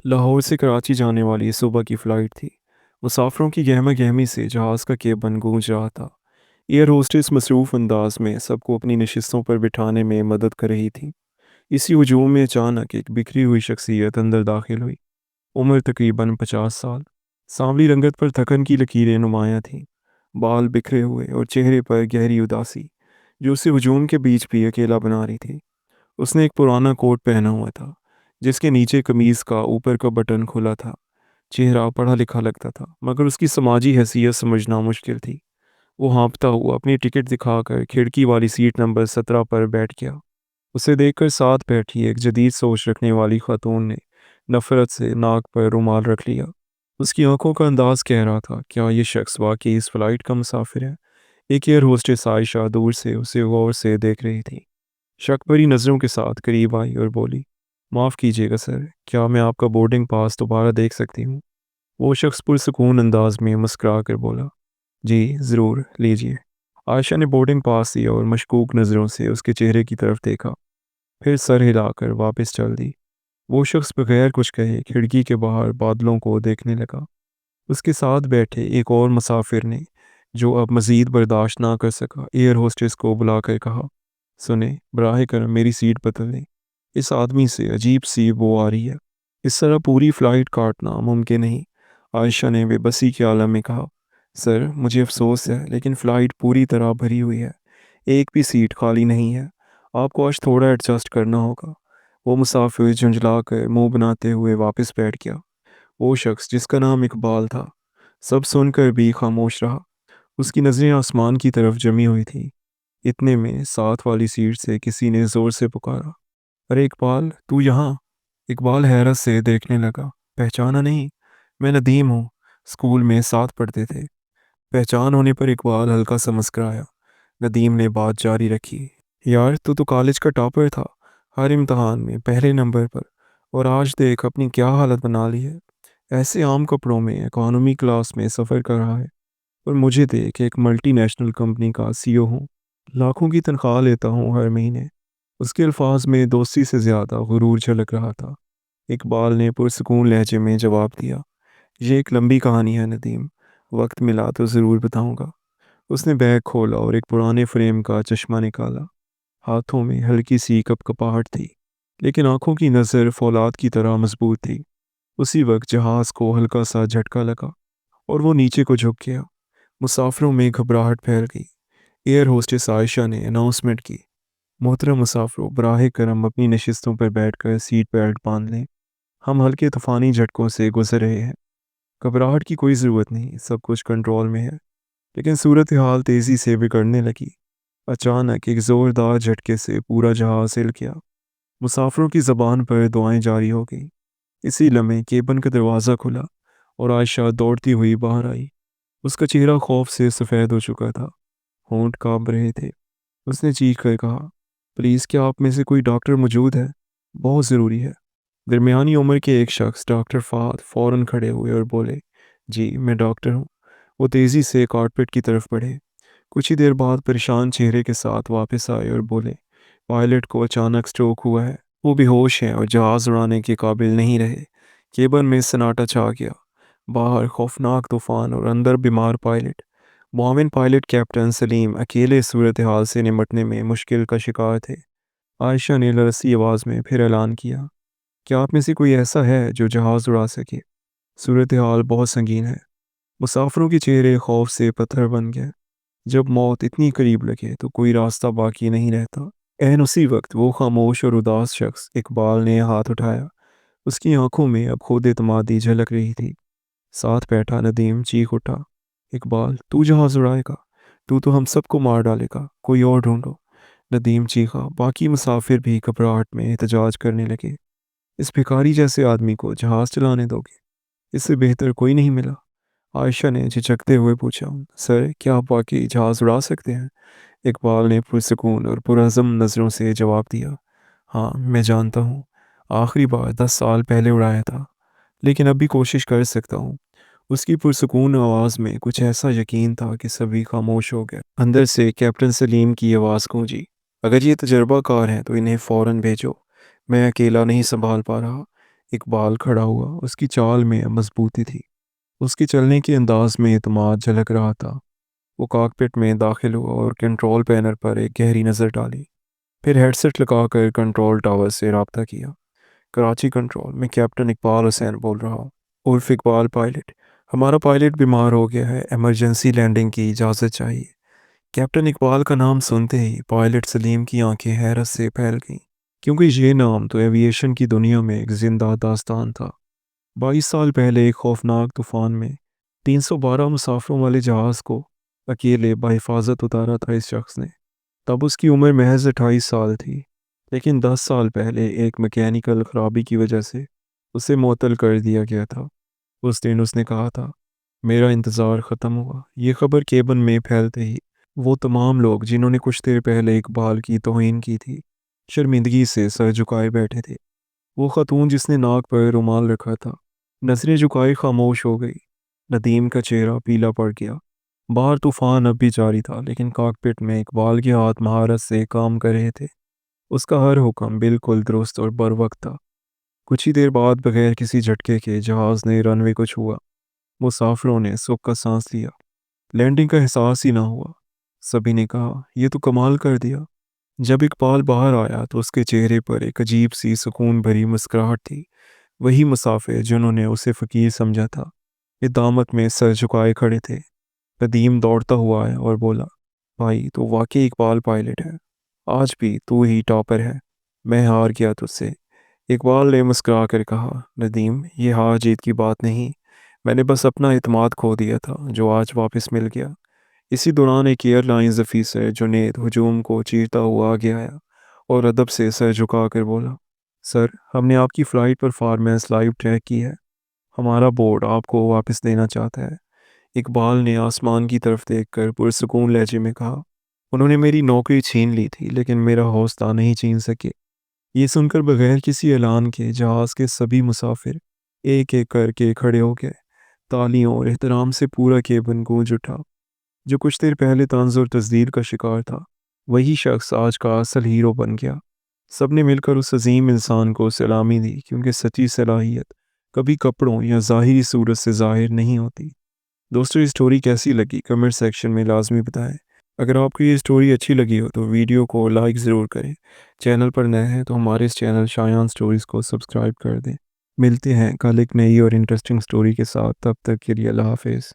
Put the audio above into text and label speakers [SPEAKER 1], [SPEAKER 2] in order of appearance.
[SPEAKER 1] لاہور سے کراچی جانے والی صبح کی فلائٹ تھی۔ مسافروں کی گہما گہمی سے جہاز کا کیبن گونج رہا تھا۔ ایئر ہوسٹس مصروف انداز میں سب کو اپنی نشستوں پر بٹھانے میں مدد کر رہی تھی۔ اسی ہجوم میں اچانک ایک بکھری ہوئی شخصیت اندر داخل ہوئی۔ عمر تقریباً 50 سال، سانولی رنگت پر تھکن کی لکیریں نمایاں تھیں، بال بکھرے ہوئے اور چہرے پر گہری اداسی جو اسے ہجوم کے بیچ بھی اکیلا بنا رہی تھی۔ اس نے ایک پرانا کوٹ پہنا ہوا تھا جس کے نیچے قمیض کا اوپر کا بٹن کھلا تھا۔ چہرہ پڑھا لکھا لگتا تھا مگر اس کی سماجی حیثیت سمجھنا مشکل تھی۔ وہ ہانپتا ہوا اپنی ٹکٹ دکھا کر کھڑکی والی سیٹ نمبر 17 پر بیٹھ گیا۔ اسے دیکھ کر ساتھ بیٹھی ایک جدید سوچ رکھنے والی خاتون نے نفرت سے ناک پر رومال رکھ لیا۔ اس کی آنکھوں کا انداز کہہ رہا تھا کیا یہ شخص واقعی اس فلائٹ کا مسافر ہے؟ ایک ایئر ہوسٹس عائشہ دور سے اسے غور سے دیکھ رہی تھی۔ شک بھری نظروں کے ساتھ قریب آئی اور بولی، معاف کیجیے گا سر، کیا میں آپ کا بورڈنگ پاس دوبارہ دیکھ سکتی ہوں؟ وہ شخص پرسکون انداز میں مسکرا کر بولا، جی ضرور لیجیے۔ عائشہ نے بورڈنگ پاس دیا اور مشکوک نظروں سے اس کے چہرے کی طرف دیکھا، پھر سر ہلا کر واپس چل دی۔ وہ شخص بغیر کچھ کہے کھڑکی کے باہر بادلوں کو دیکھنے لگا۔ اس کے ساتھ بیٹھے ایک اور مسافر نے، جو اب مزید برداشت نہ کر سکا، ایئر ہوسٹس کو بلا کر کہا، سنیں، براہ کرم میری سیٹ بدل دیں، اس آدمی سے عجیب سی بو آ رہی ہے۔ اس طرح پوری فلائٹ کاٹنا ممکن نہیں، عائشہ نے بے بسی کے عالم میں کہا۔ سر مجھے افسوس ہے لیکن فلائٹ پوری طرح بھری ہوئی ہے، ایک بھی سیٹ خالی نہیں ہے، آپ کو آج تھوڑا ایڈجسٹ کرنا ہوگا۔ وہ مسافر جھنجھلا کر منہ بناتے ہوئے واپس بیٹھ گیا۔ وہ شخص جس کا نام اقبال تھا سب سن کر بھی خاموش رہا۔ اس کی نظریں آسمان کی طرف جمی ہوئی تھیں۔ اتنے میں ساتھ والی سیٹ سے کسی نے زور سے پکارا، ارے اقبال تو یہاں؟ اقبال حیرت سے دیکھنے لگا، پہچانا نہیں؟ میں ندیم ہوں، اسکول میں ساتھ پڑھتے تھے۔ پہچان ہونے پر اقبال ہلکا سا مسکرایا۔ ندیم نے بات جاری رکھی، یار تو کالج کا ٹاپر تھا، ہر امتحان میں پہلے نمبر پر، اور آج دیکھ اپنی کیا حالت بنا لی ہے، ایسے عام کپڑوں میں اکانومی کلاس میں سفر کر رہا ہے، اور مجھے دیکھ ایک ملٹی نیشنل کمپنی کا سی او ہوں، لاکھوں کی تنخواہ لیتا ہوں ہر مہینے۔ اس کے الفاظ میں دوستی سے زیادہ غرور جھلک رہا تھا۔ اقبال نے پرسکون لہجے میں جواب دیا، یہ ایک لمبی کہانی ہے ندیم، وقت ملا تو ضرور بتاؤں گا۔ اس نے بیگ کھولا اور ایک پرانے فریم کا چشمہ نکالا۔ ہاتھوں میں ہلکی سی کپ کپاہٹ تھی لیکن آنکھوں کی نظر فولاد کی طرح مضبوط تھی۔ اسی وقت جہاز کو ہلکا سا جھٹکا لگا اور وہ نیچے کو جھک گیا۔ مسافروں میں گھبراہٹ پھیل گئی۔ ایئر ہوسٹس عائشہ نے اناؤنسمنٹ کی، محترم مسافروں، براہ کرم اپنی نشستوں پر بیٹھ کر سیٹ بیلٹ باندھ لیں، ہم ہلکے طوفانی جھٹکوں سے گزر رہے ہیں۔ گھبراہٹ کی کوئی ضرورت نہیں، سب کچھ کنٹرول میں ہے۔ لیکن صورتحال تیزی سے بگڑنے لگی۔ اچانک ایک زوردار جھٹکے سے پورا جہاز ہل گیا۔ مسافروں کی زبان پر دعائیں جاری ہو گئیں۔ اسی لمحے کیبن کا دروازہ کھلا اور عائشہ دوڑتی ہوئی باہر آئی۔ اس کا چہرہ خوف سے سفید ہو چکا تھا، ہونٹ کانپ رہے تھے۔ اس نے چیخ کر کہا، پلیز کیا آپ میں سے کوئی ڈاکٹر موجود ہے؟ بہت ضروری ہے۔ درمیانی عمر کے ایک شخص ڈاکٹر فہد فوراً کھڑے ہوئے اور بولے، جی میں ڈاکٹر ہوں۔ وہ تیزی سے کارپیٹ کی طرف بڑھے۔ کچھ ہی دیر بعد پریشان چہرے کے ساتھ واپس آئے اور بولے، پائلٹ کو اچانک سٹروک ہوا ہے، وہ بے ہوش ہیں اور جہاز اڑانے کے قابل نہیں رہے۔ کیبن میں سناٹا چھا گیا، باہر خوفناک طوفان اور اندر بیمار پائلٹ۔ معاون پائلٹ کیپٹن سلیم اکیلے صورتحال سے نمٹنے میں مشکل کا شکار تھے۔ عائشہ نے لرزتی آواز میں پھر اعلان کیا، کیا آپ میں سے کوئی ایسا ہے جو جہاز اڑا سکے؟ صورتحال بہت سنگین ہے۔ مسافروں کے چہرے خوف سے پتھر بن گئے۔ جب موت اتنی قریب لگے تو کوئی راستہ باقی نہیں رہتا۔ اسی وقت وہ خاموش اور اداس شخص اقبال نے ہاتھ اٹھایا۔ اس کی آنکھوں میں اب خود اعتمادی جھلک رہی تھی۔ ساتھ بیٹھا ندیم چیخ اٹھا، اقبال تو جہاز اڑائے گا؟ تو ہم سب کو مار ڈالے گا، کوئی اور ڈھونڈو۔ ندیم چیخا۔ باقی مسافر بھی گھبراہٹ میں احتجاج کرنے لگے، اس بھکاری جیسے آدمی کو جہاز چلانے دو گے؟ اس سے بہتر کوئی نہیں ملا۔ عائشہ نے جھجکتے ہوئے پوچھا، سر کیا آپ واقعی جہاز اڑا سکتے ہیں؟ اقبال نے پرسکون اور پرعزم نظروں سے جواب دیا، ہاں میں جانتا ہوں، آخری بار 10 سال پہلے اڑایا تھا، لیکن اب بھی کوشش کر سکتا ہوں۔ اس کی پرسکون آواز میں کچھ ایسا یقین تھا کہ سبھی خاموش ہو گئے۔ اندر سے کیپٹن سلیم کی آواز گونجی، اگر یہ تجربہ کار ہیں تو انہیں فوراً بھیجو، میں اکیلا نہیں سنبھال پا رہا۔ اقبال کھڑا ہوا، اس کی چال میں مضبوطی تھی، اس کے چلنے کے انداز میں اعتماد جھلک رہا تھا۔ وہ کاکپٹ میں داخل ہوا اور کنٹرول پینل پر ایک گہری نظر ڈالی، پھر ہیڈ سیٹ لگا کر کنٹرول ٹاور سے رابطہ کیا۔ کراچی کنٹرول میں کیپٹن اقبال حسین بول رہا ہوں۔ عرف اقبال پائلٹ، ہمارا پائلٹ بیمار ہو گیا ہے، ایمرجنسی لینڈنگ کی اجازت چاہیے۔ کیپٹن اقبال کا نام سنتے ہی پائلٹ سلیم کی آنکھیں حیرت سے پھیل گئیں، کیونکہ یہ نام تو ایویشن کی دنیا میں ایک زندہ داستان تھا۔ 22 سال پہلے ایک خوفناک طوفان میں 312 مسافروں والے جہاز کو اکیلے بحفاظت اتارا تھا اس شخص نے۔ تب اس کی عمر محض 28 سال تھی، لیکن 10 سال پہلے ایک میکینیکل خرابی کی وجہ سے اسے معطل کر دیا گیا تھا۔ اس دن اس نے کہا تھا، میرا انتظار ختم ہوا۔ یہ خبر کیبن میں پھیلتے ہی وہ تمام لوگ جنہوں نے کچھ دیر پہلے اقبال کی توہین کی تھی شرمندگی سے سر جھکائے بیٹھے تھے۔ وہ خاتون جس نے ناک پر رومال رکھا تھا نظریں جھکائے خاموش ہو گئی۔ ندیم کا چہرہ پیلا پڑ گیا۔ باہر طوفان اب بھی جاری تھا، لیکن کاکپٹ میں اقبال کے ہاتھ مہارت سے کام کر رہے تھے۔ اس کا ہر حکم بالکل درست اور بروقت تھا۔ کچھ ہی دیر بعد بغیر کسی جھٹکے کے جہاز نے رن وے کو چھوا۔ مسافروں نے سکھ کا سانس لیا۔ لینڈنگ کا احساس ہی نہ ہوا۔ سبھی نے کہا، یہ تو کمال کر دیا۔ جب اقبال باہر آیا تو اس کے چہرے پر ایک عجیب سی سکون بھری مسکراہٹ تھی۔ وہی مسافر جنہوں نے اسے فقیر سمجھا تھا اقدامت میں سر جھکائے کھڑے تھے۔ ندیم دوڑتا ہوا آیا اور بولا، بھائی تو واقعی اقبال پائلٹ ہے، آج بھی تو ہی ٹاپر ہے، میں ہار گیا تجھ سے۔ اقبال نے مسکرا کر کہا، ندیم یہ ہار جیت کی بات نہیں، میں نے بس اپنا اعتماد کھو دیا تھا جو آج واپس مل گیا۔ اسی دوران ایک ایئر لائنز افیسر جنید ہجوم کو چیرتا ہوا آگے آیا اور ادب سے سر جھکا کر بولا، سر ہم نے آپ کی فلائٹ پرفارمنس لائیو ٹریک کی ہے، ہمارا بورڈ آپ کو واپس لینا چاہتا ہے۔ اقبال نے آسمان کی طرف دیکھ کر پرسکون لہجے میں کہا، انہوں نے میری نوکری چھین لی تھی لیکن میرا حوصلہ نہیں چھین سکے۔ یہ سن کر بغیر کسی اعلان کے جہاز کے سبھی مسافر ایک ایک کر کے کھڑے ہو گئے۔ تالیوں اور احترام سے پورا کیبن گونج اٹھا۔ جو کچھ دیر پہلے طنز اور تزدید کا شکار تھا، وہی شخص آج کا اصل ہیرو بن گیا۔ سب نے مل کر اس عظیم انسان کو سلامی دی، کیونکہ سچی صلاحیت کبھی کپڑوں یا ظاہری صورت سے ظاہر نہیں ہوتی۔ دوستو، یہ سٹوری کیسی لگی کمنٹ سیکشن میں لازمی بتائیں۔ اگر آپ کو یہ سٹوری اچھی لگی ہو تو ویڈیو کو لائک ضرور کریں۔ چینل پر نئے ہیں تو ہمارے اس چینل شایان سٹوریز کو سبسکرائب کر دیں۔ ملتے ہیں کل ایک نئی اور انٹرسٹنگ سٹوری کے ساتھ، تب تک کے لیے اللہ حافظ۔